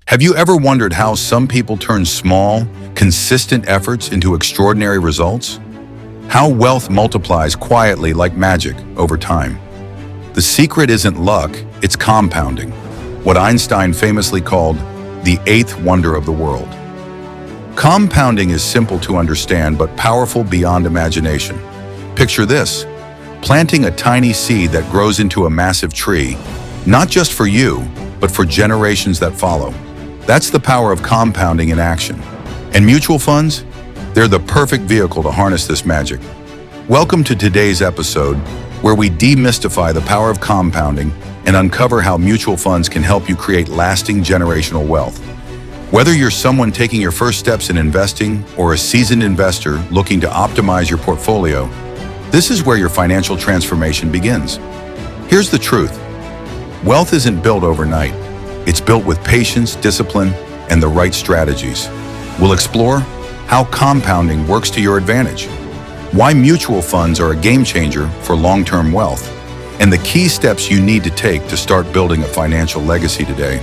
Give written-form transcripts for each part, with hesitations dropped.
Have you ever wondered how some people turn small, consistent efforts into extraordinary results? How wealth multiplies quietly like magic over time? The secret isn't luck, it's compounding, what Einstein famously called the eighth wonder of the world. Compounding is simple to understand but powerful beyond imagination. Picture this, planting a tiny seed that grows into a massive tree, not just for you, but for generations that follow. That's the power of compounding in action. And mutual funds? They're the perfect vehicle to harness this magic. Welcome to today's episode, where we demystify the power of compounding and uncover how mutual funds can help you create lasting generational wealth. Whether you're someone taking your first steps in investing or a seasoned investor looking to optimize your portfolio, this is where your financial transformation begins. Here's the truth. Wealth isn't built overnight. It's built with patience, discipline, and the right strategies. We'll explore how compounding works to your advantage, why mutual funds are a game changer for long-term wealth, and the key steps you need to take to start building a financial legacy today.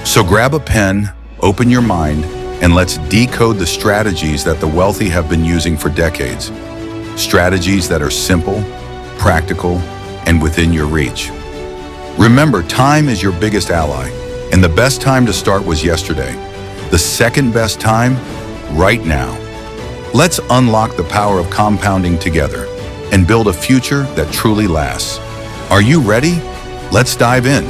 So grab a pen, open your mind, and let's decode the strategies that the wealthy have been using for decades. Strategies that are simple, practical, and within your reach. Remember, time is your biggest ally, and the best time to start was yesterday. The second best time, right now. Let's unlock the power of compounding together and build a future that truly lasts. Are you ready? Let's dive in.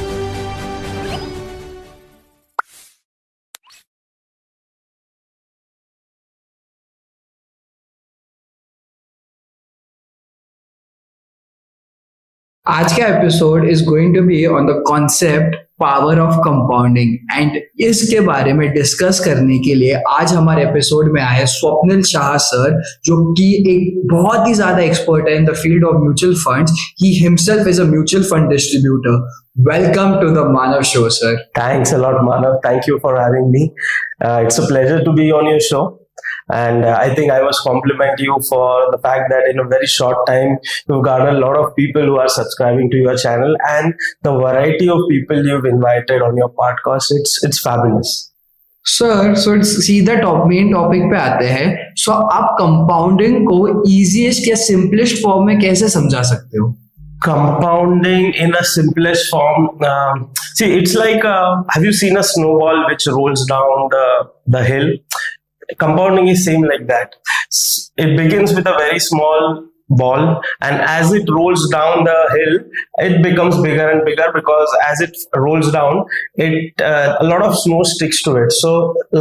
आज का episode is going to be on the concept power of compounding and इसके बारे में discuss करने के लिए आज हमारे एपिसोड में आए स्वप्निल शाह सर, जो कि एक बहुत ही ज्यादा एक्सपर्ट है in the field of mutual funds. He himself is a mutual fund distributor. Welcome to the Manav Show, sir. Thanks a lot, Manav. Thank you for having me. It's a pleasure to be on your show. And I think I must compliment you for the fact that in a very short time, you've got a lot of people who are subscribing to your channel, and the variety of people you've invited on your podcast, it's fabulous. Sir, so सीधा main topic पे आते हैं. सो आप compounding को easiest या simplest form में कैसे समझा सकते हो? Compounding in a simplest form, see, it's like, have you seen a snowball which rolls down the hill? Compounding is same like that. It begins with a very small ball, and as it rolls down the hill, it becomes bigger and bigger, because as it rolls down, a lot of snow sticks to it. So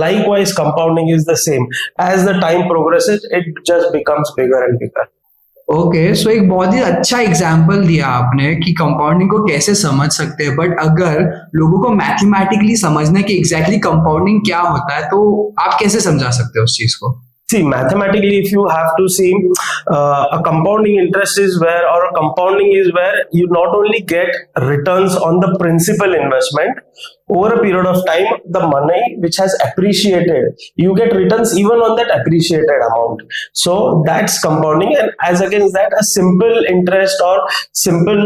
likewise, compounding is the same. As the time progresses, it just becomes bigger and bigger. Okay, so एक बहुत ही अच्छा example दिया आपने कि compounding को कैसे समझ सकते हैं. बट अगर लोगों को मैथमेटिकली समझना है कि एग्जैक्टली कंपाउंडिंग क्या होता है, तो आप कैसे समझा सकते हो उस चीज को? See, mathematically, if you have to see, a compounding interest is where, or a compounding is where you not only get returns on the principal investment, over a period of time, the money which has appreciated, you get returns even on that appreciated amount. So that's compounding. And as against that, a simple interest or simple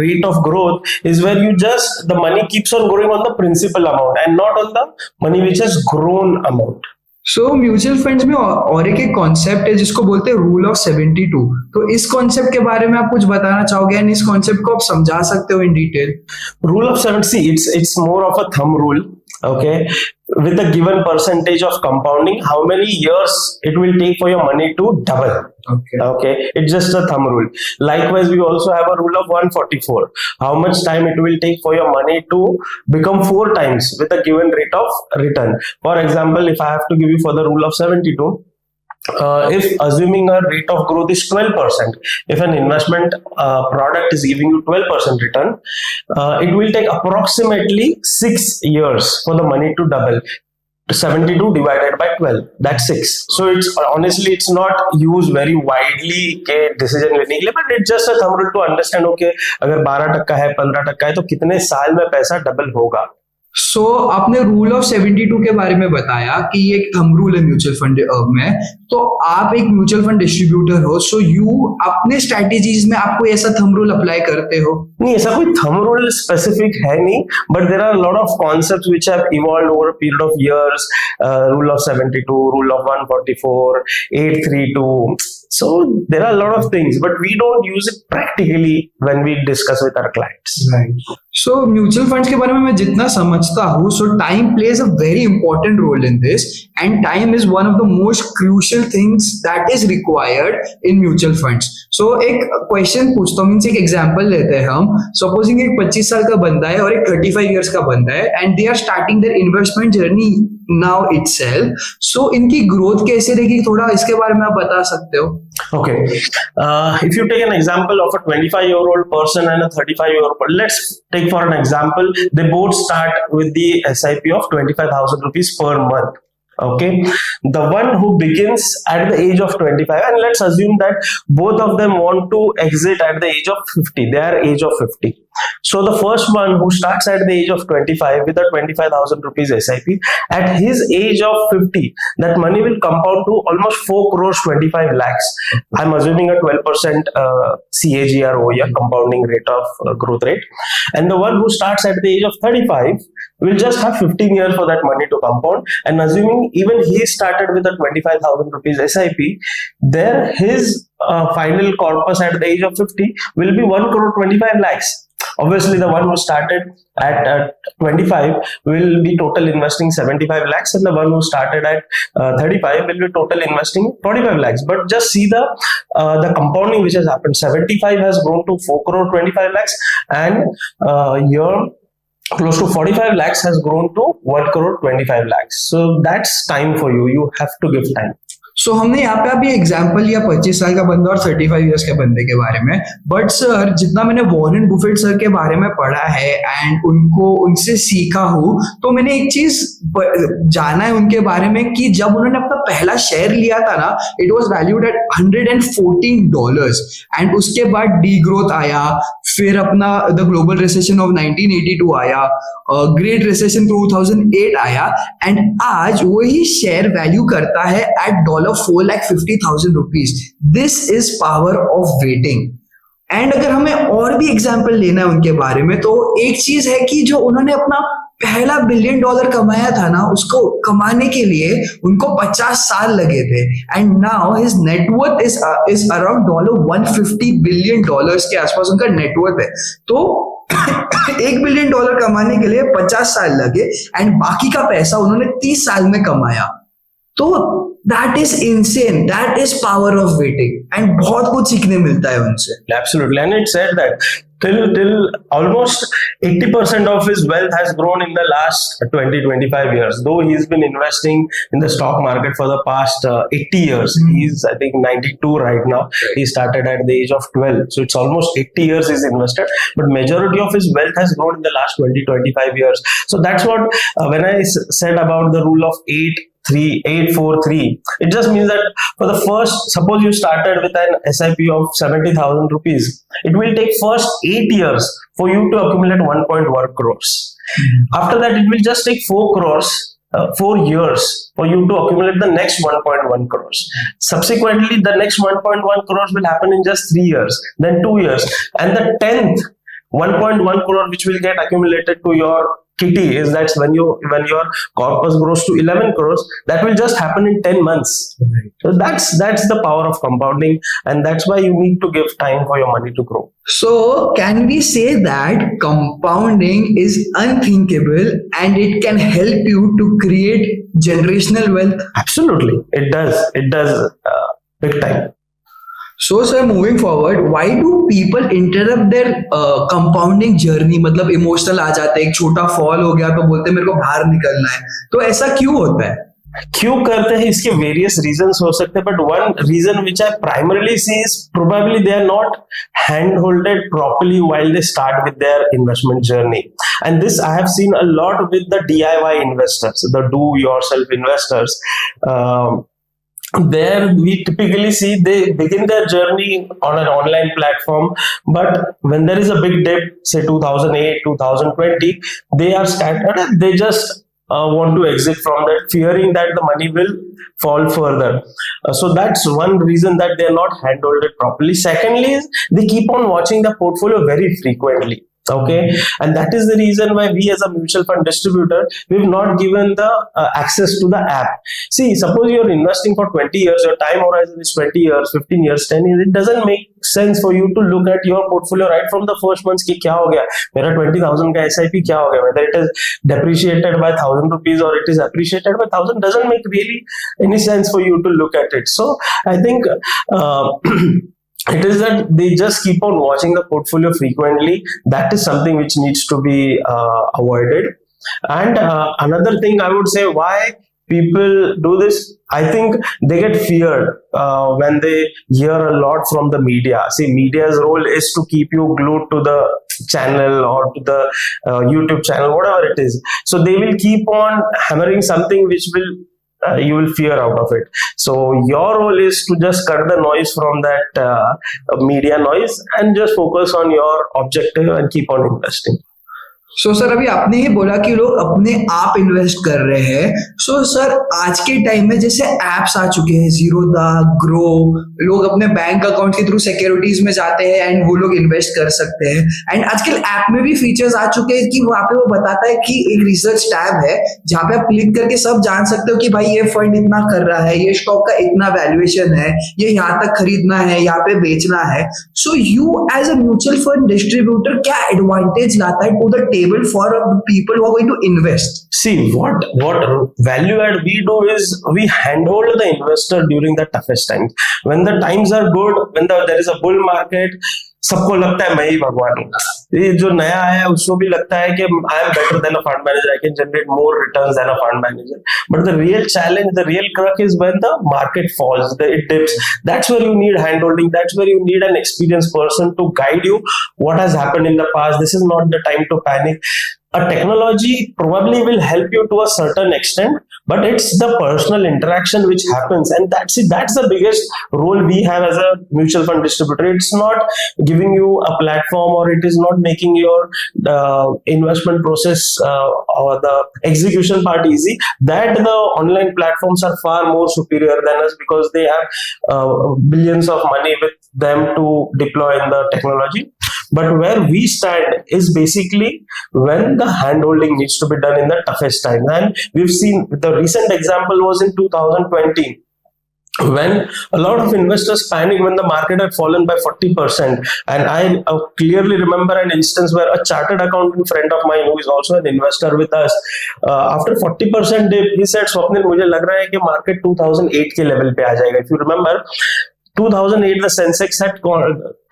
rate of growth is where the money keeps on growing on the principal amount and not on the money which has grown amount. So mutual funds में और एक concept है जिसको बोलते हैं rule of 72. तो इस concept के बारे में आप कुछ बताना चाहोगे एंड इस कॉन्सेप्ट को आप समझा सकते हो in detail? Rule of 70, it's more of a thumb rule, okay, with a given percentage of compounding, how many years it will take for your money to double. Okay, it's just a thumb rule. Likewise, we also have a rule of 144, how much time it will take for your money to become 4 times with a given rate of return. For example, if I have to give you for the rule of 72, if assuming a rate of growth is 12%, if an investment product is giving you 12% return, it will take approximately 6 years for the money to double. 72 divided by 12, that's 6. So it's not used very widely के decision लेने के लिए, but it's just a thumb rule to understand, okay, अगर 12% है, 15% है, तो कितने साल में पैसा डबल होगा. सो आपने रूल ऑफ 72 के बारे में बताया कि ये एक थंब रूल है म्यूचुअल फंड में। तो आप एक म्यूचुअल फंड डिस्ट्रीब्यूटर हो, सो यू अपने स्ट्रेटेजीज में आप कोई ऐसा थंब रूल अप्लाई करते हो? नहीं, ऐसा कोई थंब रूल स्पेसिफिक है नहीं, but there are lot of concepts which have evolved over a period of years. Rule of 72, rule of 144, 832. So there are a lot of things, but we don't use it practically when we discuss with our clients. Right. So mutual funds के बारे में मैं जितना समझता हूँ, so time plays a very important role in this, and time is one of the most crucial things that is required in mutual funds. So एक question पूछता हूँ, मीन्स एक एग्जांपल लेते हैं हम. सपोजिंग एक 25 साल का बंदा है और एक 35 इयर्स का बंदा है, and they are starting their investment journey now itself. So इनकी ग्रोथ कैसे रहेगी, थोड़ा इसके बारे में आप बता सकते हो? Okay. If you take an example of a 25-year-old person and a 35-year-old person, let's take for an example, they both start with the SIP of 25,000 rupees per month. Okay, the one who begins at the age of 25, and let's assume that both of them want to exit at the age of 50, they are age of 50. So the first one who starts at the age of 25 with a 25,000 rupees SIP, at his age of 50, that money will compound to almost 4 crores 25 lakhs. I'm assuming a 12% CAGR over here, compounding rate of growth rate. And the one who starts at the age of 35 will just have 15 years for that money to compound. And assuming even he started with a 25,000 rupees SIP, there his final corpus at the age of 50 will be 1 crore 25 lakhs. Obviously, the one who started at 25 will be total investing 75 lakhs, and the one who started at 35 will be total investing 45 lakhs. But just see the compounding which has happened. 75 has grown to 4 crore 25 lakhs, and your close to 45 lakhs has grown to 1 crore 25 lakhs. So that's time for you. You have to give time. सो हमने यहाँ पे अभी example लिया 25 साल का बंदा और 35 years के बंदे के बारे में, बट सर जितना मैंने वॉरेन बुफेट सर के बारे में पढ़ा है एंड उनसे सीखा हूँ, तो मैंने एक चीज जाना है उनके बारे में कि जब उन्होंने अपना पहला शेयर लिया था ना, it was valued at $114, and उसके बाद डी ग्रोथ आया, फिर अपना द ग्लोबल रिसेशन ऑफ 1982 आया, ग्रेट रिसेशन 2008 आया, एंड आज वही शेयर वैल्यू करता है at $450,000 rupees. This is power of waiting. And अगर हमें और भी एग्जाम्पल लेना है उनके बारे में, तो एक चीज है कि जो उन्होंने अपना पहला $1 बिलियन कमाया था ना, उसको कमाने के लिए उनको 50 साल लगे थे, and now his net worth is around $150 billion के आसपास उनका नेटवर्थ है. तो $1 बिलियन कमाने के लिए 50 साल लगे, एंड बाकी का पैसा उन्होंने 30 साल में कमाया. तो that is insane, that is power of waiting, and बहुत कुछ सीखने मिलता है उनसे. Absolutely, and it said that till almost 80% of his wealth has grown in the last 20-25 years. Though he's been investing in the stock market for the past 80 years. He's I think 92 right now. He started at the age of 12, so it's almost 80 years he's invested, but majority of his wealth has grown in the last 20-25 years. So that's what when I said about the rule of 8-3, it just means that for the first, suppose you started with an SIP of 70,000 rupees, it will take first 8 years for you to accumulate 1.1 crores. After that, it will just take 4 years for you to accumulate the next 1.1 crores. Subsequently, the next 1.1 crores will happen in just 3 years, then 2 years, and the 10th 1.1 crore which will get accumulated to your kitty is that's when your corpus grows to 11 crores. That will just happen in 10 months. So that's the power of compounding, and that's why you need to give time for your money to grow. So can we say that compounding is unthinkable and it can help you to create generational wealth? Absolutely, it does big time. So sir, moving forward, why do people interrupt their compounding journey? मतलब emotional आ जाते हैं, एक छोटा fall हो गया तो बोलते हैं मेरे को बाहर निकलना है. तो ऐसा क्यों होता है? क्यों करते हैं, इसके वेरियस रीजंस हो सकते हैं, but one reason which I primarily see is probably they are not hand holded properly while they start with their investment journey. And this I have seen a lot with the DIY investors, the do yourself investors. there we typically see they begin their journey on an online platform, but when there is a big dip, say 2008 2020, they are scattered and they just want to exit from that, fearing that the money will fall further. So that's one reason that they are not handled it properly. Secondly is they keep on watching the portfolio very frequently. Okay, and that is the reason why we as a mutual fund distributor, we've not given the access to the app. See, suppose you're investing for 20 years, your time horizon is 20 years, 15 years, 10 years, it doesn't make sense for you to look at your portfolio right from the first months ki kya ho gaya, mera 20,000 ka SIP kya ho gaya, whether it is depreciated by 1,000 rupees or it is appreciated by 1,000, doesn't make really any sense for you to look at it. So I think it is that they just keep on watching the portfolio frequently. That is something which needs to be avoided. And another thing I would say, why people do this, I think they get feared when they hear a lot from the media. See, media's role is to keep you glued to the channel or to the YouTube channel, whatever it is. So they will keep on hammering something which will you will fear out of it. So your role is to just cut the noise from that media noise and just focus on your objective and keep on investing. So sir अभी आपने ही बोला कि लोग अपने आप invest कर रहे हैं. सो सर आज के टाइम में जैसे एप्स आ चुके हैं, जीरोधा, ग्रो, लोग अपने बैंक अकाउंट के थ्रू सिक्योरिटीज में जाते हैं एंड वो लोग इन्वेस्ट कर सकते हैं. एंड आजकल ऐप में भी फीचर्स आ चुके हैं कि वहां पे वो बताता है कि एक रिसर्च टैब है जहाँ पे आप क्लिक करके सब जान सकते हो कि भाई ये फंड इतना कर रहा है, ये स्टॉक का इतना वैल्यूएशन है, ये यहाँ तक खरीदना है, यहाँ पे बेचना है. So you as a mutual fund distributor क्या एडवांटेज लाता है to the table for people who are going to invest? See, what value add we do is we handhold the investor during the toughest times. When the times are good, when there is a bull market, सबको लगता है मैं ही भगवान हूँ. ये जो नया आया है उसको भी लगता है कि I am better than a fund manager, I can generate more returns than a fund manager. But the real challenge, the real crux is when the market falls, it dips. That's where you need hand holding. That's where you need an experienced person to guide you. What has happened in the past? This is not the time to panic. A technology probably will help you to a certain extent, but it's the personal interaction which happens, and that's it. That's the biggest role we have as a mutual fund distributor. It's not giving you a platform, or it is not making your investment process or the execution part easy. That the online platforms are far more superior than us because they have billions of money with them to deploy in the technology. But where we stand is basically when the handholding needs to be done in the toughest time. And we've seen the recent example was in 2020, when a lot of investors panicked when the market had fallen by 40%. And I clearly remember an instance where a chartered accountant friend of mine, who is also an investor with us, after 40% dip, he said, Swapnil, मुझे लग रहा है कि market 2008 के level पे आ जाएगा. If you remember, 2008 the Sensex had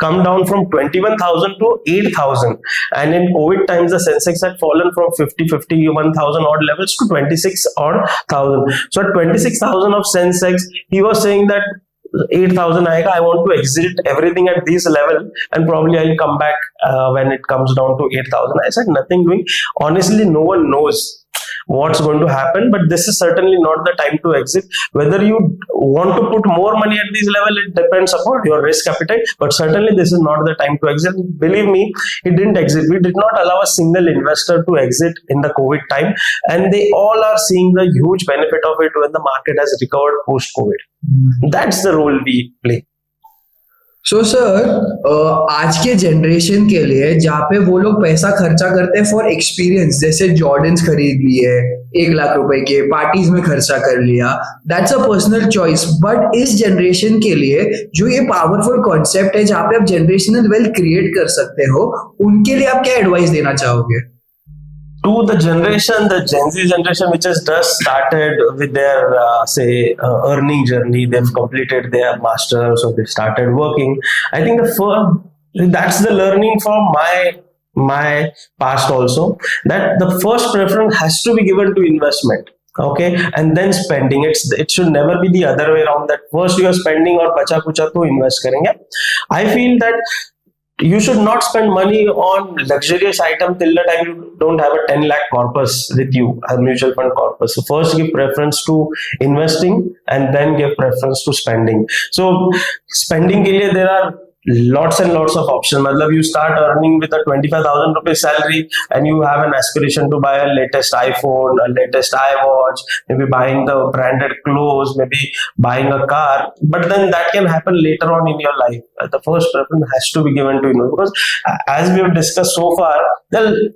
come down from 21,000 to 8,000, and in COVID times the Sensex had fallen from 51,000 odd levels to 26 odd thousand. So at 26,000 of Sensex, he was saying that 8,000 aayega, I want to exit everything at this level and probably I'll come back when it comes down to 8,000. I said, nothing doing. Honestly, no one knows what's going to happen, but this is certainly not the time to exit. Whether you want to put more money at this level, it depends upon your risk appetite, but certainly this is not the time to exit. Believe me, it didn't exit. We did not allow a single investor to exit in the COVID time, and they all are seeing the huge benefit of it when the market has recovered post-COVID. That's the role we play. So sir आज के generation के लिए जहाँ पे वो लोग पैसा खर्चा करते हैं फॉर एक्सपीरियंस, जैसे जॉर्डन्स खरीद लिए 1 लाख रुपए के, पार्टीज में खर्चा कर लिया, that's a personal choice. But इस जनरेशन के लिए जो ये पावरफुल कॉन्सेप्ट है जहाँ पे आप जनरेशनल वेल्थ क्रिएट कर सकते हो, उनके लिए आप क्या एडवाइस देना चाहोगे? To the generation, the Gen Z generation, which has just started with their earning journey, they've completed their masters or they started working. I think that's the learning from my past also, that the first preference has to be given to investment. Okay, and then spending. It should never be the other way around, that first you are spending और बचा कुचा तो invest करेंगे. I feel that you should not spend money on luxurious item till the time you don't have a 10 lakh corpus with you, a mutual fund corpus. So first give preference to investing and then give preference to spending. So spending के लिए there are lots and lots of options. मतलब you start earning with a 25,000 rupees salary and you have an aspiration to buy a latest iPhone, a latest iWatch, maybe buying the branded clothes, maybe buying a car, but then that can happen later on in your life. The first preference has to be given to you, because as we have discussed so far, the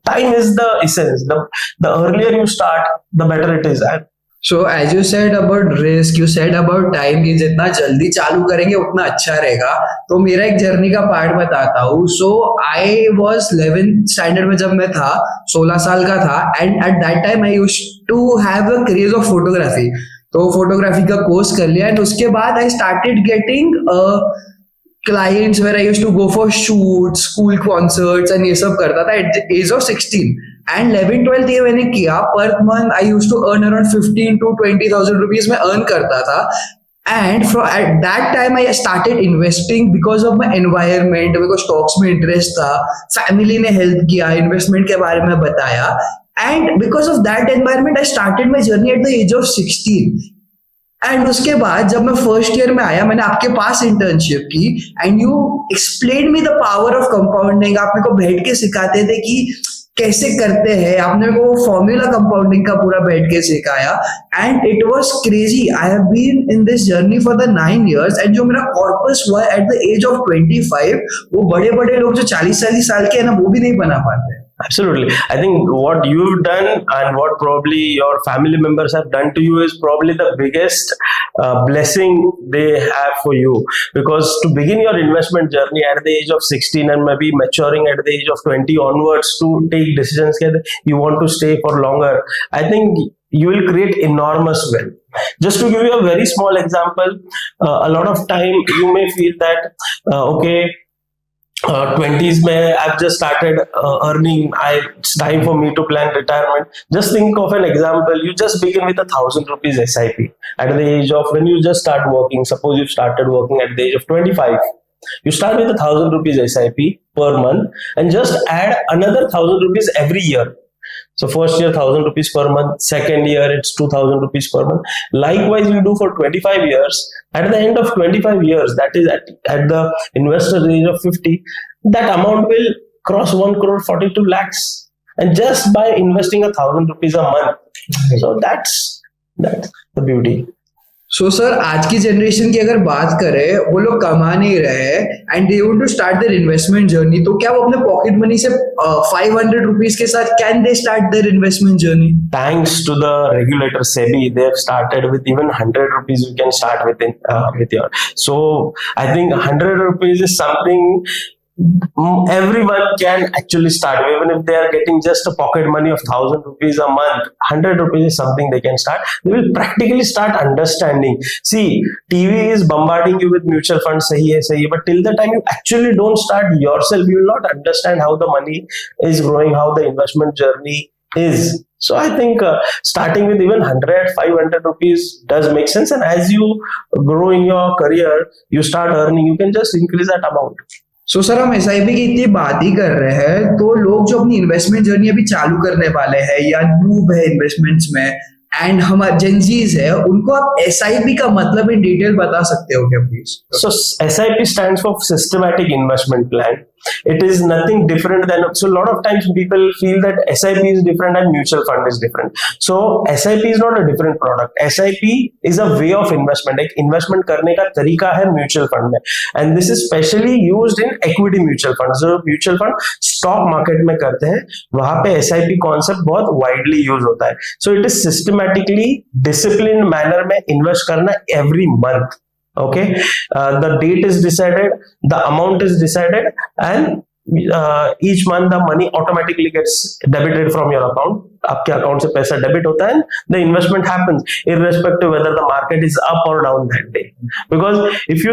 time is the essence. The earlier you start, the better it is. And So as you said about risk, you said about time कि जितना जल्दी चालू करेंगे उतना अच्छा रहेगा. तो मेरा एक जर्नी का पार्ट बताता हूँ. So I was 11th standard में जब मैं था, 16 साल का था, and at that time I used to have a craze of photography. तो फोटोग्राफी का कोर्स कर लिया, and उसके बाद I started getting clients where I used to go for shoots, school concerts, and ये सब करता था at the age of 16. And 11th-12th ये मैंने किया. Per month I used to earn around 15 to 20,000 rupees मैं earn करता था. And from at that time I started investing because of my environment, because stocks में interest था, family ने help किया, investment के बारे में बताया, and because of that environment I started my journey at the age of 16. And उसके बाद जब मैं फर्स्ट ईयर में आया, मैंने आपके पास इंटर्नशिप की, and you explain me the power of compounding. आप मेरे को बैठ के सिखाते थे कि कैसे करते हैं. आपने मेरे को फॉर्मूला कंपाउंडिंग का पूरा बैठ के सिखाया, and it was crazy. I have been in this journey for the 9 years, and जो मेरा कॉर्पस हुआ एट द एज ऑफ 25, वो बड़े बड़े लोग जो 40 साल के हैं ना, वो भी नहीं बना पाते. Absolutely. I think what you've done and what probably your family members have done to you is probably the biggest blessing they have for you. Because to begin your investment journey at the age of 16 and maybe maturing at the age of 20 onwards to take decisions that you want to stay for longer, I think you will create enormous wealth. Just to give you a very small example, a lot of time you may feel that, okay, 20s में I've just started earning, it's time for me to plan retirement. Just think of an example. You just begin with 1,000 rupees SIP at the age of, when you just start working. Suppose you've started working at the age of 25. You start with 1,000 rupees SIP per month and just add another 1,000 rupees every year. So first year 1,000 rupees per month, second year it's 2,000 rupees per month. Likewise you do for 25 years. At the end of 25 years, that is at the investor age of 50, that amount will cross 1 crore 42 lakhs, and just by investing 1,000 rupees a month. So that's the beauty. So sir, आज की generation की अगर बात करें, वो लोग कमा नहीं रहे and they want to start their investment journey, तो क्या वो अपने पॉकेट मनी से 500 रुपीस के साथ can they start their investment journey? Thanks to the regulator SEBI, they have started with even 100 rupees. You can start with your. So I think 100 rupees is something everyone can actually start. Even if they are getting just a pocket money of 1,000 rupees a month, 100 rupees is something they can start. They will practically start understanding. See, TV is bombarding you with mutual funds, sahi hai, but till the time you actually don't start yourself, you will not understand how the money is growing, how the investment journey is. So I think starting with even 100, 500 rupees does make sense, and as you grow in your career, you start earning, you can just increase that amount. So sir, हम SIP की इतनी बात ही कर रहे हैं, तो लोग जो अपनी इन्वेस्टमेंट जर्नी अभी चालू करने वाले हैं या न्यूब है इन्वेस्टमेंट्स में, एंड हमारे जेनजीज है, उनको आप SIP का मतलब इन डिटेल बता सकते हो क्या please? So SIP stands for systematic investment plan. It is nothing different than, so a lot of times people feel that SIP is different and mutual fund is different. So SIP is not a different product. SIP is a way of investment. एक investment करने का तरीका है mutual fund में, and this is specially used in equity mutual funds. जो mutual fund stock market में करते हैं, वहां पे SIP concept बहुत widely use होता है. So it is systematically disciplined manner में invest करना every month. Okay, the date is decided, the amount is decided, and each month the money automatically gets debited from your account. आपके account से पैसा debit होता है, the investment happens irrespective whether the market is up or down that day. Because if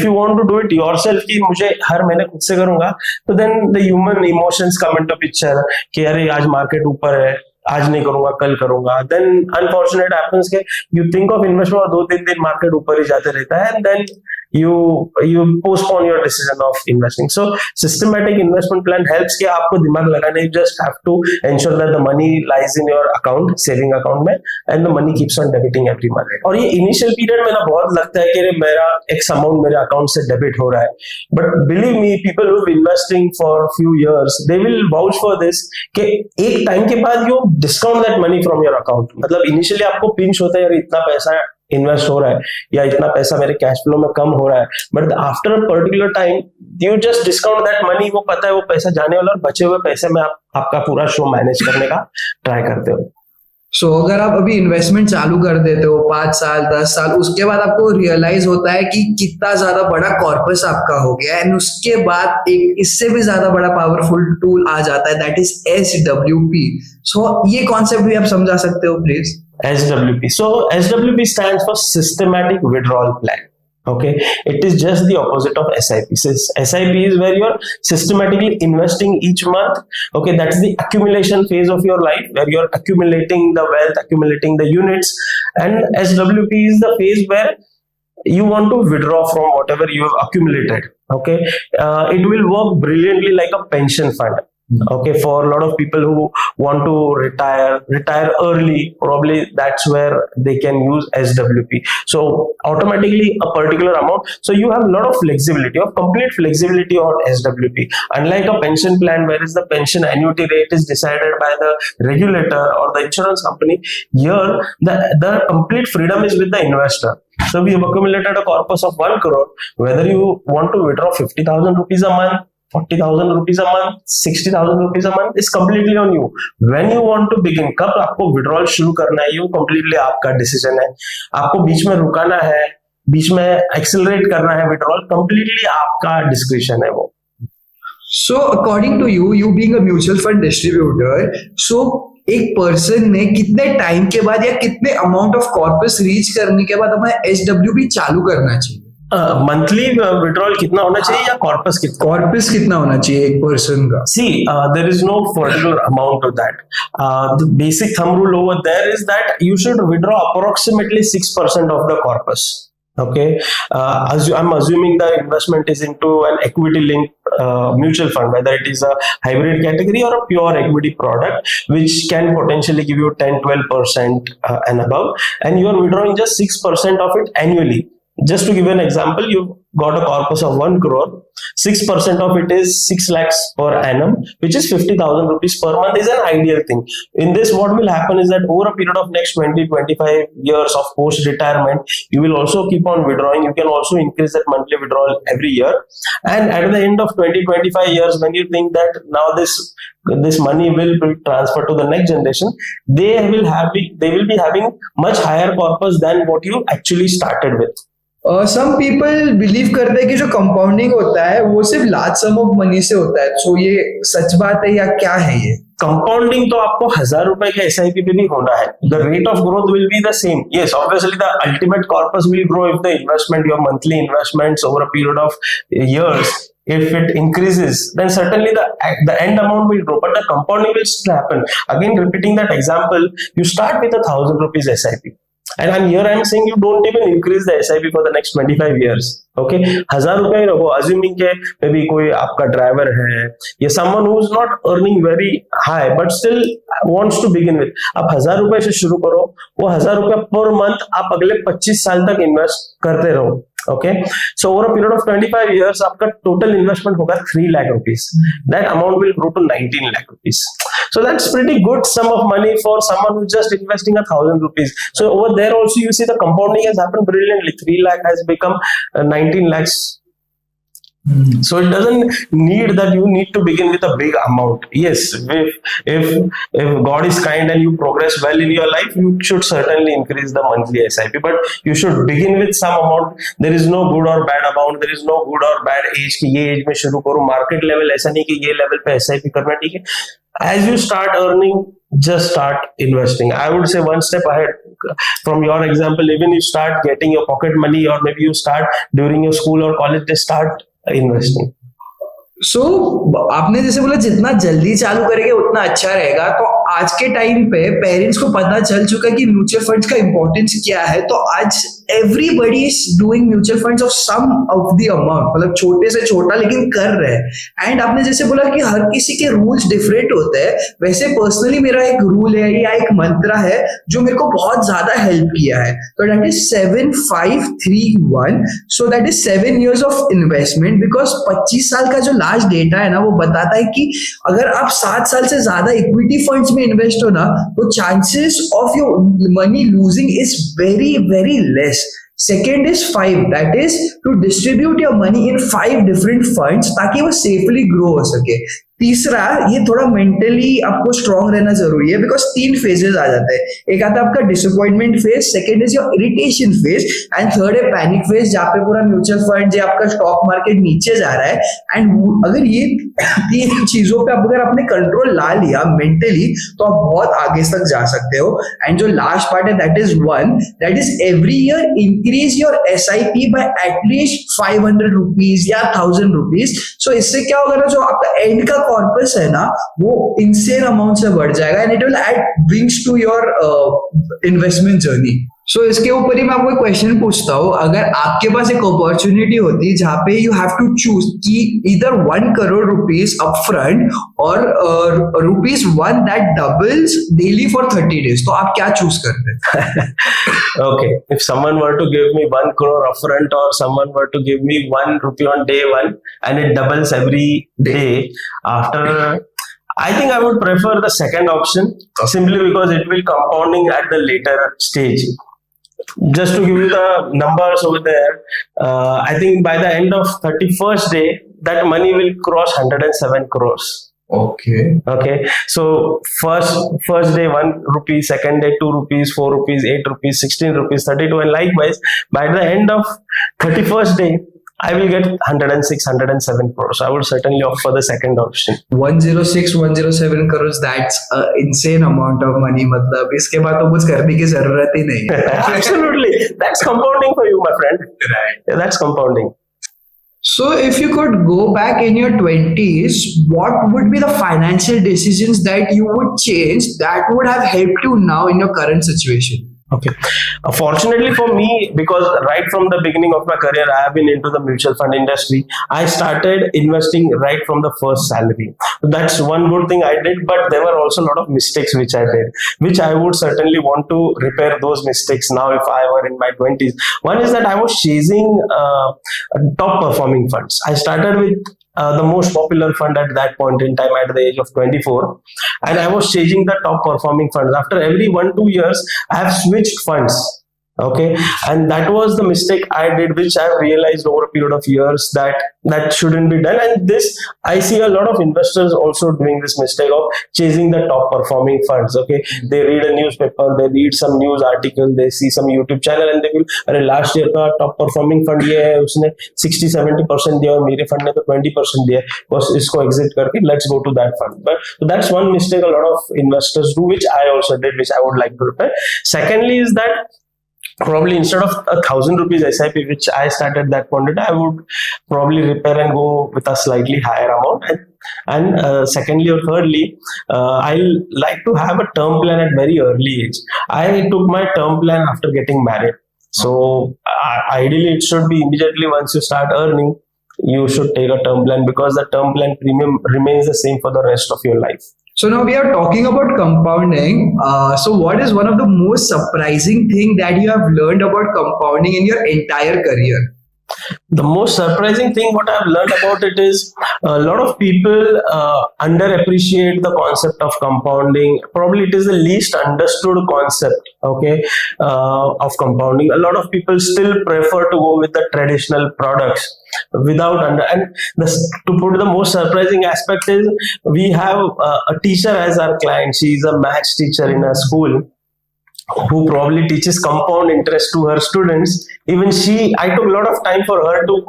you want to do it yourself कि मुझे हर महीने खुद से करूंगा, तो then the human emotions come into picture कि अरे आज मार्केट ऊपर है, आज नहीं करूंगा, कल करूंगा. देन अनफॉर्चुनेट हैपेंस के यू थिंक ऑफ इन्वेस्टमेंट और 2-3 दिन मार्केट ऊपर ही जाते रहता है, and then you postpone your decision of investing. So systematic investment plan helps कि आपको दिमाग लगाने, you just have to ensure that the money lies in your account, saving account में, and the money keeps on debiting every month. और ये initial period में ना बहुत लगता है कि मेरा X amount मेरे account से debit हो रहा है, but believe me, people who have investing for few years, they will vouch for this कि एक टाइम के बाद you discount that money from your account. मतलब initially आपको pinch होता है यार इतना पैसा इन्वेस्ट हो रहा है या इतना पैसा मेरे कैश फ्लो में कम हो रहा है, but after a particular time you just discount that money, वो पता है वो पैसा जाने वाला और बचे हुए पैसे में आप आपका पूरा शो मैनेज करने का ट्राई करते हो. सो अगर आप अभी इन्वेस्टमेंट चालू कर देते हो 5 साल 10 साल, उसके बाद आपको रियलाइज होता है कि कितना ज्यादा बड़ा कॉर्पस आपका हो गया, एंड उसके बाद एक इससे भी ज्यादा बड़ा पावरफुल टूल आ जाता है, दैट इज SWP. सो ये कॉन्सेप्ट भी आप समझा सकते हो please? SWP. So SWP stands for Systematic Withdrawal Plan. Okay, it is just the opposite of SIP. So SIP is where you are systematically investing each month. Okay, that's the accumulation phase of your life where you are accumulating the wealth, accumulating the units, and SWP is the phase where you want to withdraw from whatever you have accumulated. Okay, it will work brilliantly like a pension fund. Okay, for a lot of people who want to retire early, probably that's where they can use SWP. So automatically a particular amount, so you have a lot of flexibility, of complete flexibility on SWP, unlike a pension plan where is the pension annuity rate is decided by the regulator or the insurance company. Here the complete freedom is with the investor. So we have accumulated a corpus of 1 crore, whether you want to withdraw 50,000 rupees a month, 40,000 rupees a month, 60,000 rupees a month, is completely on you. When you want to begin, कब आपको withdrawal शुरू करना है, ये completely आपका decision है. आपको बीच में रुकाना है, बीच में accelerate करना है withdrawal, completely आपका discretion है वो. So according to you, you being a mutual fund distributor, so एक पर्सन ने कितने टाइम के बाद या कितने अमाउंट ऑफ कॉर्पस रीच करने के बाद हमें SWP चालू करना चाहिए? मंथली विड्रॉल कितना होना चाहिए या कॉर्पस कितना होना चाहिए एक पर्सन का? See there is no particular amount of that. The basic thumb rule over there is that you should withdraw approximately 6% of the corpus. Okay, I'm assuming the investment is into an equity linked mutual fund, whether it is a hybrid category or a pure equity product, which can potentially give you 10-12% and above, and you are withdrawing just 6% of it annually. Just to give you an example, you've got a corpus of 1 crore, 6% of it is 6 lakhs per annum, which is 50,000 rupees per month, is an ideal thing. In this, what will happen is that over a period of next 20-25 years of post-retirement, you will also keep on withdrawing. You can also increase that monthly withdrawal every year. And at the end of 20-25 years, when you think that now this money will be transferred to the next generation, they will be having much higher corpus than what you actually started with. Some people believe करते हैं कि जो compounding होता है वो सिर्फ large some of money से होता है. सो ये सच बात है या क्या है ये? कंपाउंडिंग तो आपको 1,000 रुपए के SIP पे भी होना है. The rate of growth will be the same. Yes, obviously the ultimate corpus will grow if the investment, your monthly investments over a period of years, if it increases, then certainly the end amount will grow, but the compounding will still happen. Again, repeating that example, you start with 1,000 rupees SIP. And I'm saying you don't even increase the SIP for the next 25 years. Okay, 1,000 रुपए ही रखो, assuming के may be कोई आपका driver है या someone who is not earning very high but still wants to begin with. आप 1,000 रुपए से शुरू करो, वो 1,000 रुपए पर मंथ आप अगले 25 साल तक इन्वेस्ट करते रहो. Okay, so over a period of 25 years, आपका total investment होगा 3 lakh rupees. That amount will grow to 19 lakh rupees. So that's pretty good sum of money for someone who's just investing 1,000 rupees. So over there also you see the compounding has happened brilliantly. 3 lakh has become 19 lakhs. So it doesn't need that you need to begin with a big amount. Yes, if God is kind and you progress well in your life, you should certainly increase the monthly SIP, but you should begin with some amount. There is no good or bad amount. There is no good or bad age कि ये age में शुरू करो. Market level ऐसा नहीं कि ये level पे SIP करना, ठीक है. As you start earning, just start investing. I would say one step ahead from your example. Even you start getting your pocket money, or maybe you start during your school or college, just start investing. So आपने जैसे बोला जितना जल्दी चालू करेंगे उतना अच्छा रहेगा. तो आज के टाइम पे पेरेंट्स को पता चल चुका है कि म्यूचुअल फंड्स का इंपॉर्टेंस क्या है. तो आज everybody is doing mutual funds of some of the amount, मतलब छोटे से छोटा लेकिन कर रहे हैं. एंड आपने जैसे बोला कि हर किसी के रूल्स डिफरेंट होते हैं, वैसे पर्सनली मेरा एक रूल है या एक मंत्र है जो मेरे को बहुत ज्यादा हेल्प किया है. तो that is 7531. So that is 7 years of investment, because 25 साल का जो लास्ट डेटा है ना वो बताता है कि अगर आप 7 साल से ज्यादा इक्विटी फंड्स में इन्वेस्ट हो ना, तो chances of your money losing is very very less. Second is 5, that is to distribute your money in 5 different funds ताकि वो safely grow हो सके. तीसरा, ये थोड़ा मेंटली आपको स्ट्रांग रहना जरूरी है, बिकॉज 3 फेजेस आ जाते हैं. एक आता है आपका disappointment phase, second is your irritation phase, and third है पैनिक फेज, जहाँ पे पूरा म्यूचुअल फंड या आपका स्टॉक मार्केट नीचे जा रहा है. एंड अगर ये 3 चीजों पे अगर आपने कंट्रोल ला लिया मेंटली, तो आप बहुत आगे तक जा सकते हो. एंड जो लास्ट पार्ट है that is 1, that is every year increase your SIP bye at least 500 rupees या 1000 रुपीज. सो इससे क्या होगा ना, जो आपका एंड का कॉर्पस है ना वो इंसेन अमाउंट से बढ़ जाएगा, and it will add wings to your investment journey. So इसके ऊपर ही मैं आपको एक क्वेश्चन पूछता हूँ. अगर आपके पास एक अपॉर्चुनिटी होती जहाँ पे यू हैव टू चूज कि इधर 1 crore rupees upfront और ₹1 that doubles daily for 30 days, तो आप क्या चूज करते? Okay, if someone were to give me 1 crore upfront or someone were to give me 1 rupee on day 1 and it doubles every day after, I think I would prefer the second option, simply because it will compounding at the later stage. Just to give you the numbers over there, I think by the end of 31st day, that money will cross 107 crores. Okay. So first day 1 rupee, second day 2 rupees, 4 rupees, 8 rupees, 16 rupees, 32, and likewise by the end of 31st day, I will get 106, 107 crores. I would certainly opt for the second option. 106, 107 crores, that's an insane amount of money. मतलब इसके बाद तो कुछ करने की जरूरत ही नहीं है. Absolutely, that's compounding for you, my friend. Right. Yeah, that's compounding. So if you could go back in your 20s, what would be the financial decisions that you would change that would have helped you now in your current situation? Okay. Fortunately for me, because right from the beginning of my career, I have been into the mutual fund industry. I started investing right from the first salary. That's one good thing I did, but there were also a lot of mistakes which I did, which I would certainly want to repair those mistakes now if I were in my 20s. One is that I was chasing top performing funds. I started with the most popular fund at that point in time at the age of 24, and I was chasing the top performing funds. After every 1-2 years, I have switched funds. Okay, and that was the mistake I did, which I realized over a period of years that shouldn't be done. And this, I see a lot of investors also doing this mistake of chasing the top performing funds. Okay, they read a newspaper, they read some news article, they see some YouTube channel, and they will, अरे last year का top performing fund ये है, उसने 60-70% दिया और मेरे fund ने तो 20% दिया, बस इसको exit करके let's go to that fund. But so that's one mistake a lot of investors do, which I also did, which I would like to repair. Secondly is that probably instead of 1,000 rupees SIP, which I started that point, I would probably repair and go with a slightly higher amount. And secondly or thirdly, I like to have a term plan at very early age. I took my term plan after getting married. So ideally, it should be immediately once you start earning, you should take a term plan, because the term plan premium remains the same for the rest of your life. So now we are talking about compounding. So what is one of the most surprising thing that you have learned about compounding in your entire career? The most surprising thing what I've learned about it is a lot of people underappreciate the concept of compounding. Probably it is the least understood concept, okay, of compounding. A lot of people still prefer to go with the traditional products without to put the most surprising aspect is we have a teacher as our client. She is a maths teacher in a school who probably teaches compound interest to her students. Even I took a lot of time for her to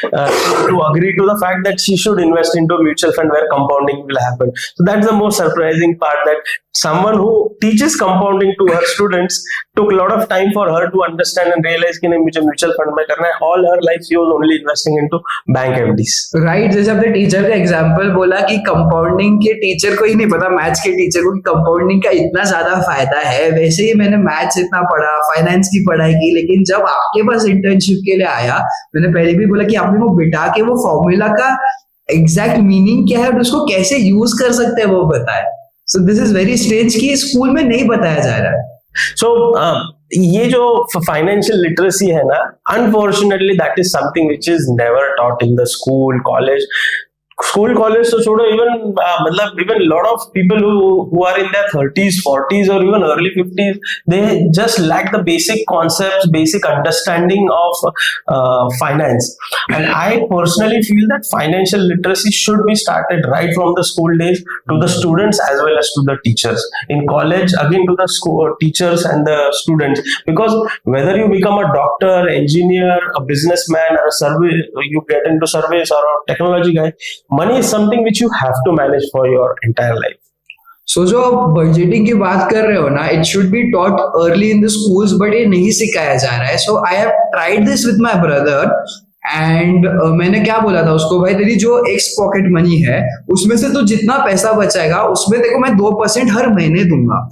to agree to the fact that she should invest into a mutual fund where compounding will happen. So that's the most surprising part, that someone who teaches compounding to her students took a lot of time for her to understand and realize कि नहीं मुझे mutual fund में करना है. All her life she was only investing into bank FDs. Right, जैसे आपने teacher का example बोला कि कंपाउंडिंग के टीचर को ही नहीं पता, मैथ्स के टीचर को, कि कंपाउंडिंग का इतना ज्यादा फायदा है. वैसे ही मैंने मैथ्स इतना पढ़ा, फाइनेंस की पढ़ाई की, लेकिन जब आपके पास इंटर्नशिप के लिए आया, मैंने पहले भी बोला कि आपने वो बिठा के वो फॉर्मूला का एग्जैक्ट मीनिंग क्या है और उसको कैसे यूज कर सकते हैं वो बताया. So this is very strange कि स्कूल में नहीं बताया जा रहा है. So ये जो फाइनेंशियल लिटरेसी है ना, unfortunately that is something which is never taught in the school college. School college तो छोड़ो, इवन मतलब even lot of people who are in their 30s 40s or even early 50s, they just lack the basic concepts, basic understanding of finance. And I personally feel that financial literacy should be started right from the school days to the students as well as to the teachers. In college, again to the school teachers and the students, because whether you become a doctor, engineer, a businessman, or a survey, you get into service or a technology guy, money is something which you have to manage for your entire life. So जो budgeting की बात कर रहे हो ना, it should be taught early in the schools, but ये नहीं सिखाया जा रहा है. So I have tried this with my brother and मैंने क्या बोला था उसको, भाई तेरी जो एक्स पॉकेट मनी है उसमें से तो जितना पैसा बचाएगा उसमें देखो मैं 2% हर महीने दूंगा.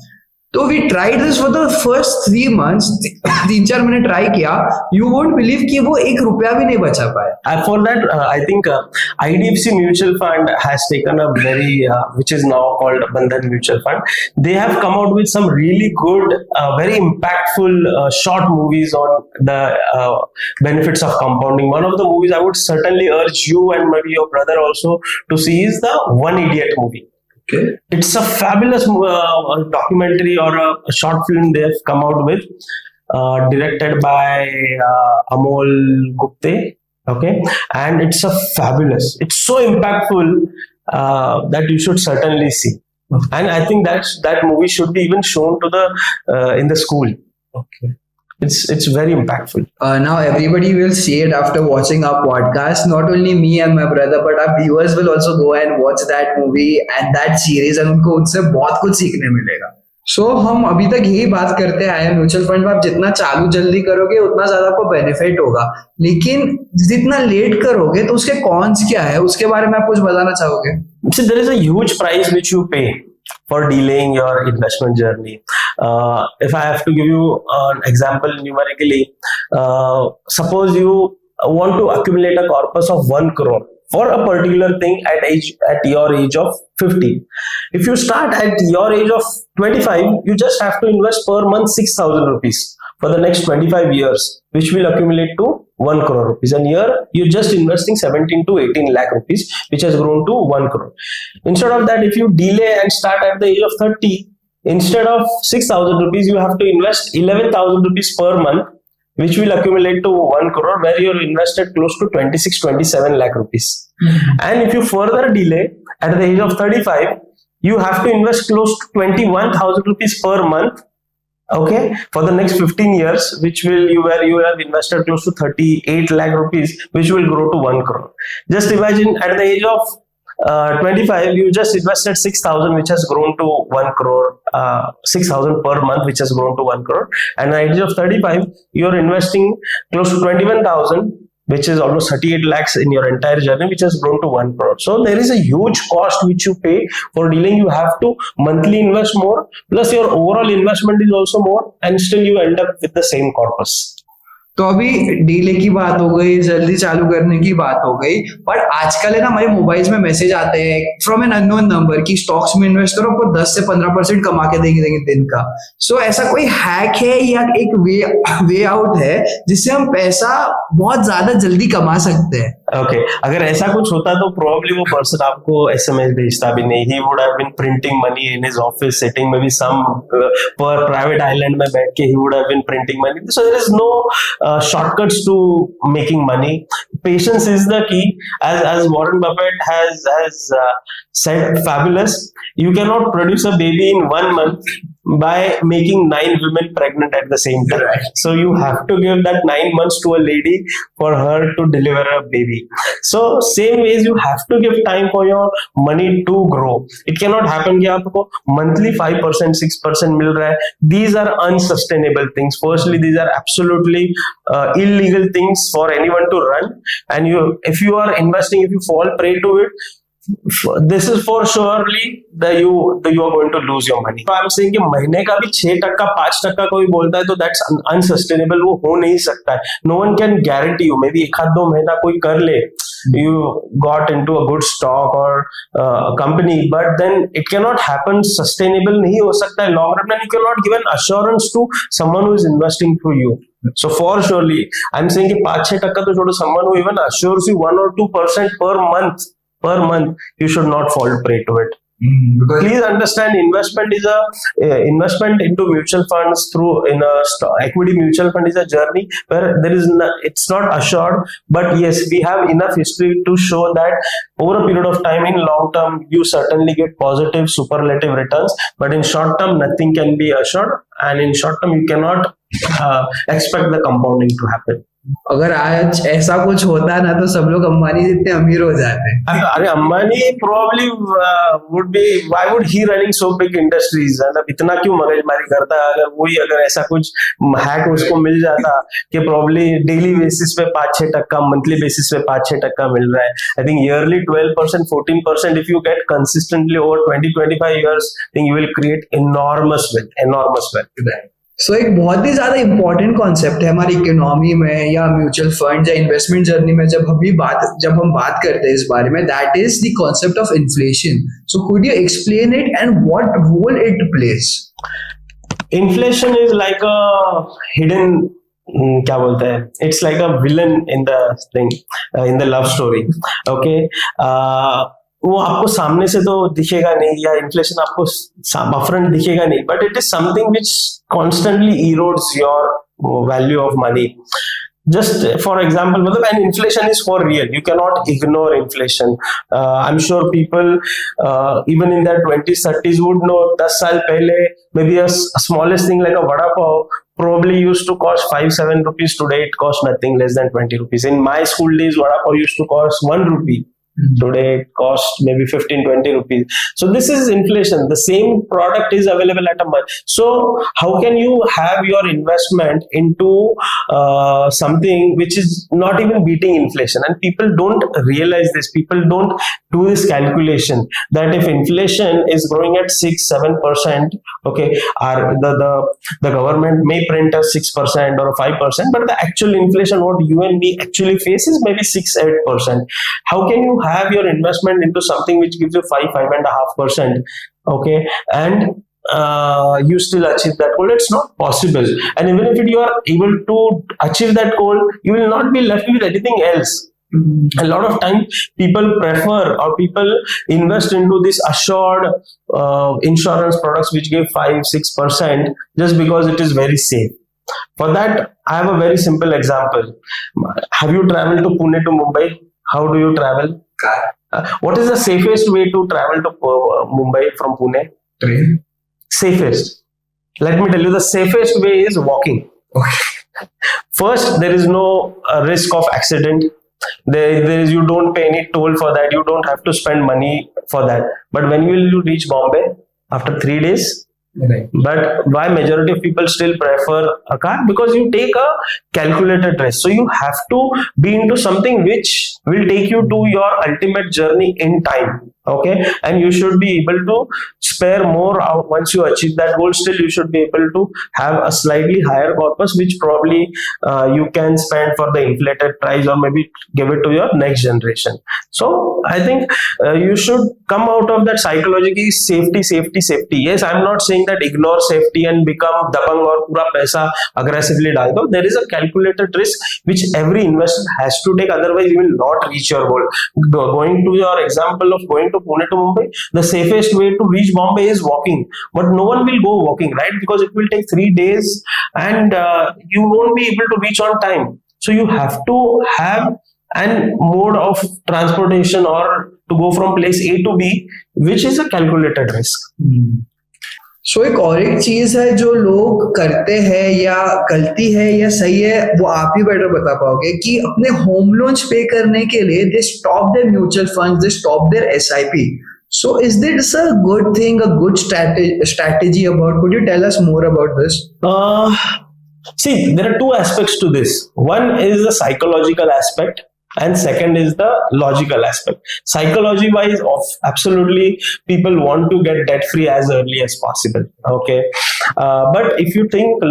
तो we tried this for the first 3 months. 3-4 महीने ट्राई किया, यू वोंट बिलीव कि वो 1 रुपया भी नहीं बचा पाए. For that, I think IDFC Mutual Fund has taken a very, which is now called Bandhan Mutual Fund. They have come out with some really good, very impactful short movies on the benefits of compounding. One of the movies I would certainly urge you and maybe your brother also to see is the One Idiot movie. Okay. It's a fabulous documentary or a short film they have come out with, directed by Amol Gupte. Okay, and it's it's so impactful that you should certainly see. And I think that movie should be even shown to the in the school. Okay. It's very impactful. Now everybody will see it after watching our podcast. Not only me and my brother, but our viewers will also go and watch that movie and that series, and उनको उनसे बहुत कुछ सीखने मिलेगा. सो हम अभी तक यही बात करते आए हैं, म्यूचुअल फंड में आप जितना चालू जल्दी करोगे उतना ज्यादा आपको बेनिफिट होगा, लेकिन जितना लेट करोगे तो उसके कॉन्स क्या है, उसके बारे में आप कुछ बताना चाहोगे? So there is a huge price which you pay for delaying your investment journey. If I have to give you an example numerically, suppose you want to accumulate a corpus of 1 crore for a particular thing at your age of 50. If you start at your age of 25, you just have to invest per month 6,000 rupees for the next 25 years, which will accumulate to 1 crore rupees. And here you're just investing 17 to 18 lakh rupees, which has grown to 1 crore. Instead of that, if you delay and start at the age of 30, instead of 6,000 rupees, you have to invest 11,000 rupees per month, which will accumulate to 1 crore, where you're invested close to 26-27 lakh rupees. And if you further delay at the age of 35, you have to invest close to 21,000 rupees per month, okay, for the next 15 years, where you have invested close to 38 lakh rupees, which will grow to 1 crore. Just imagine at the age of 25, you just invested 6,000, which has grown to 1 crore, 6,000 per month, which has grown to 1 crore. And at the age of 35, you're investing close to 21,000, which is almost 38 lakhs in your entire journey, which has grown to 1 crore. So there is a huge cost which you pay for dealing. You have to monthly invest more, plus your overall investment is also more, and still you end up with the same corpus. तो अभी delay की बात हो गई, जल्दी चालू करने की बात हो गई, पर आजकल है ना हमारे मोबाइल्स में मैसेज आते हैं फ्रॉम एन अननोन नंबर कि स्टॉक्स में इन्वेस्ट करो, आपको 10 से 15% कमा के देंगे दिन का. सो ऐसा कोई हैक है या एक वे आउट है जिससे हम पैसा बहुत ज्यादा जल्दी कमा सकते हैं? Okay, अगर ऐसा कुछ होता तो probably वो पर्सन आपको SMS भेजता भी नहीं. He would have been printing money in his office, sitting maybe some private island में बैठ के he would have been printing money. So there is no shortcuts to making money. Patience is the key. As Warren Buffett has said, fabulous. You cannot produce a baby in 1 month. by making 9 women pregnant at the same time. Right. So you have to give that 9 months to a lady for her to deliver a baby. So same ways you have to give time for your money to grow. It cannot happen कि आपको monthly 5% 6% मिल रहा है. These are unsustainable things. Firstly, these are absolutely illegal things for anyone to run. And if you are investing, if you fall prey to it, this is for surely that you are going to lose your money. So I'm saying कि महीने का भी 6% 5% कोई बोलता है तो that's unsustainable. वो हो नहीं सकता है. No one can guarantee you. Maybe एक आध दो महीना कोई कर ले. You got into a good stock or a company, but then it cannot happen. Sustainable नहीं हो सकता है long run, and you cannot give an assurance to someone who is investing through you. So for surely, I'm saying कि 5-6% तो छोड़ो, someone who even assures you 1 or 2% per month, you should not fall prey to it. Please understand, investment is investment into mutual funds in a equity mutual fund is a journey where it's not assured, but yes, we have enough history to show that over a period of time, in long term, you certainly get positive superlative returns, but in short term, nothing can be assured, and in short term, you cannot expect the compounding to happen. अगर आज ऐसा कुछ होता ना तो सब लोग अंबानी जितने अमीर हो जाते हैं. अरे Ambani probably would be, why would he running so big industries? मतलब इतना क्यों मगजमारी करता है? अगर ऐसा कुछ हैक उसको मिल जाता कि probably डेली बेसिस पे 5-6%, मंथली बेसिस पे 5-6% मिल रहा है. I think yearly 12% 14% if you get consistently over 20-25 years, I think you will create enormous wealth. सो एक बहुत ही ज्यादा इंपॉर्टेंट कॉन्सेप्ट है हमारी इकोनॉमी में या म्यूचुअल फंड या इन्वेस्टमेंट जर्नी में जब हम बात करते हैं इस बारे में, that is the concept of inflation. So could you explain it and what role it plays? Inflation is like a hidden, क्या बोलते हैं, it's like a villain in the thing, in the love story. Okay, वो आपको सामने से तो दिखेगा नहीं, या इन्फ्लेशन आपको अपफ्रंट दिखेगा नहीं, but it is something which constantly erodes your value of money. Just for example, and inflation is for real. You cannot ignore inflation. I'm sure people even in their 20s 30s would know 10 साल पहले maybe a smallest thing like a vada pav probably used to cost 5-7 rupees. Today it costs nothing less than 20 rupees. In my school days, vada pav used to cost 1 rupee. Today it costs maybe 15-20 rupees. So this is inflation. The same product is available at a month. So how can you have your investment into something which is not even beating inflation? And people don't realize this. People don't do this calculation that if inflation is growing at 6-7%, okay, the government may print a 6% or a 5%, but the actual inflation what you and me actually face is maybe 6-8%. How can you have your investment into something which gives you 5-5.5%, okay, and you still achieve that goal? It's not possible. And even if you are able to achieve that goal, you will not be left with anything else. A lot of times people prefer or people invest into this assured insurance products which give 5-6% just because it is very safe. For that, I have a very simple example. Have you traveled to Pune to Mumbai? How do you travel? What is the safest way to travel to Mumbai from Pune? Train. Safest. Let me tell you, the safest way is walking. Okay. First, there is no risk of accident. There is, you don't pay any toll for that. You don't have to spend money for that. But when will you reach Bombay? After 3 days? Right. But why majority of people still prefer a car? Because you take a calculated risk. So you have to be into something which will take you to your ultimate journey in time. Okay, and you should be able to spare more out once you achieve that goal. Still, you should be able to have a slightly higher corpus, which probably you can spend for the inflated price, or maybe give it to your next generation. So I think you should come out of that psychology safety. Yes, I'm not saying that ignore safety and become dabang or pura paisa aggressively dal do. There is a calculated risk which every investor has to take, otherwise you will not reach your goal. Going to your example of going to Pune to Mumbai, the safest way to reach Bombay is walking, but no one will go walking, right? Because it will take 3 days and you won't be able to reach on time. So you have to have an mode of transportation or to go from place A to B, which is a calculated risk. सो एक और एक चीज है जो लोग करते हैं या गलती है या सही है वो आप ही बेटर बता पाओगे कि अपने होम लोन्स पे करने के लिए they stop their mutual funds, they stop their SIP. So is this a good thing, a good strategy about? Could you tell us more about this? See, there are two aspects to this. One is the psychological aspect, and second is the logical aspect. Psychology wise, absolutely people want to get debt free as early as possible, okay, but if you think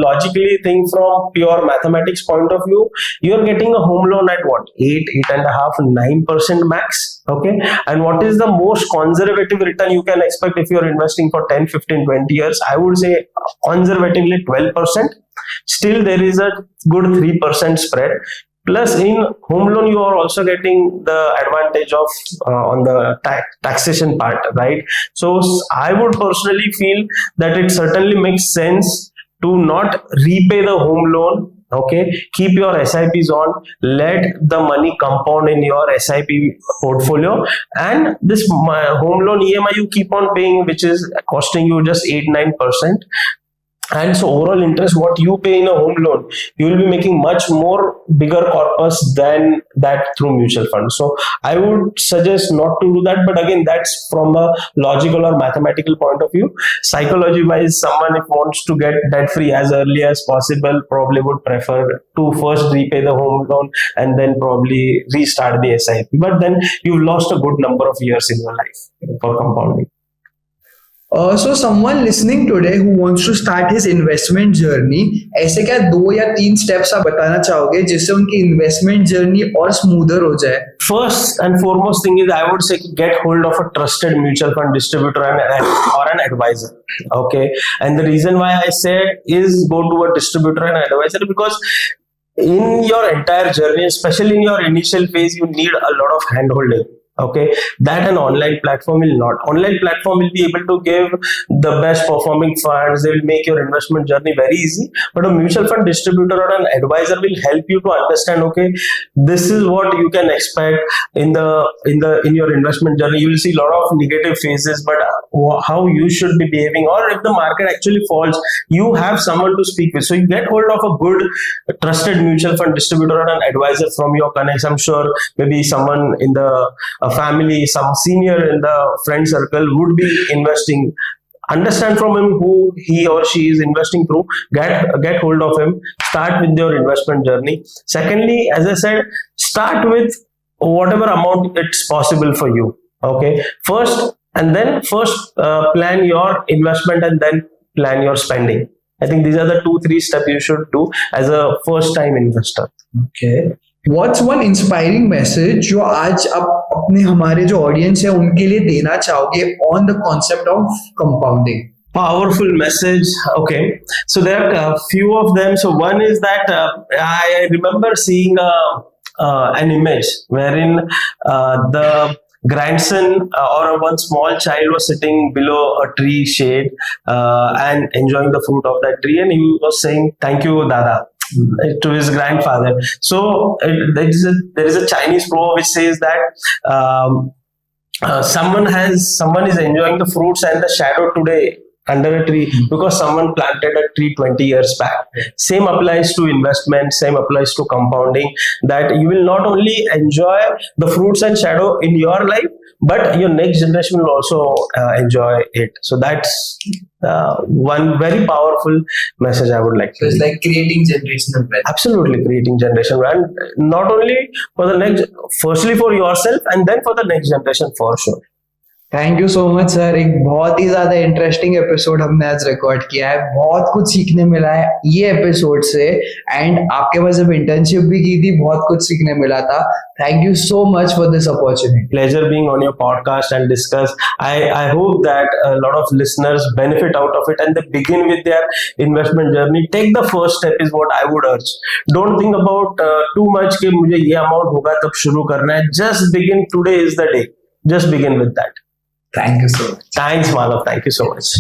from pure mathematics point of view, you're getting a home loan at what, 8.5, 9% max, okay, and what is the most conservative return you can expect if you're investing for 10, 15, 20 years? I would say conservatively 12%. Still there is a good 3% spread. Plus, in home loan, you are also getting the advantage of on the taxation part, right? So, I would personally feel that it certainly makes sense to not repay the home loan. Okay, keep your SIPs on, let the money compound in your SIP portfolio, and this home loan EMI you keep on paying, which is costing you just 8-9%. And so overall interest what you pay in a home loan, you will be making much more bigger corpus than that through mutual funds. So I would suggest not to do that, but again that's from a logical or mathematical point of view. Psychology wise, someone if wants to get debt free as early as possible probably would prefer to first repay the home loan and then probably restart the SIP, but then you've lost a good number of years in your life for compounding. So someone listening today who wants to start his investment journey, ऐसे क्या 2 या 3 steps आप बताना चाहोगे जिससे उनकी investment journey और smoother हो जाए? First and foremost thing is I would say get hold of a trusted mutual fund distributor or an advisor. Okay, and the reason why I said is go to a distributor and advisor because in your entire journey, especially in your initial phase, you need a lot of hand holding. Okay, that an online platform will not. Online platform will be able to give the best performing funds. They will make your investment journey very easy, but a mutual fund distributor or an advisor will help you to understand, okay, this is what you can expect in your investment journey. You will see a lot of negative phases, but how you should be behaving, or if the market actually falls, you have someone to speak with. So you get hold of a good trusted mutual fund distributor or an advisor from your connects. I'm sure maybe someone in the a family, some senior in the friend circle would be investing. Understand from him who he or she is investing through. Get hold of him. Start with your investment journey. Secondly, as I said, start with whatever amount it's possible for you. Okay, first plan your investment and then plan your spending. I think these are the 2-3 steps you should do as a first time investor. Okay. What's one inspiring message जो आज आप अपने हमारे जो audience है उनके लिए देना चाहोगे on the concept of compounding? Powerful message. Okay, so there are a few of them. So one is that I remember seeing an image wherein the grandson or one small child was sitting below a tree shade and enjoying the fruit of that tree, and he was saying, "Thank you, Dada," to his grandfather. So there is a Chinese proverb which says that someone is enjoying the fruits and the shadow today under a tree because someone planted a tree 20 years back. Same applies to investment, same applies to compounding, that you will not only enjoy the fruits and shadow in your life, but your next generation will also enjoy it. So that's one very powerful message I would like to. So it's like creating generational wealth. Absolutely, creating generational wealth, and not only for the next, firstly for yourself, and then for the next generation for sure. Thank you so much sir. एक बहुत ही ज्यादा interesting episode हमने आज record किया है. बहुत कुछ सीखने मिला है ये एपिसोड से, एंड आपके पास जब इंटर्नशिप भी की थी बहुत कुछ सीखने मिला था. Thank you so much for this opportunity. Pleasure being on your podcast and discuss. I hope that a lot of listeners benefit out of it and they begin with their investment journey. Take the first step is what I would urge. Don't think about too much कि मुझे ये amount होगा तब शुरू करना है. Just begin. Today is the day. Just begin with that. Thank you so much. Thanks, Manav. Thank you so much.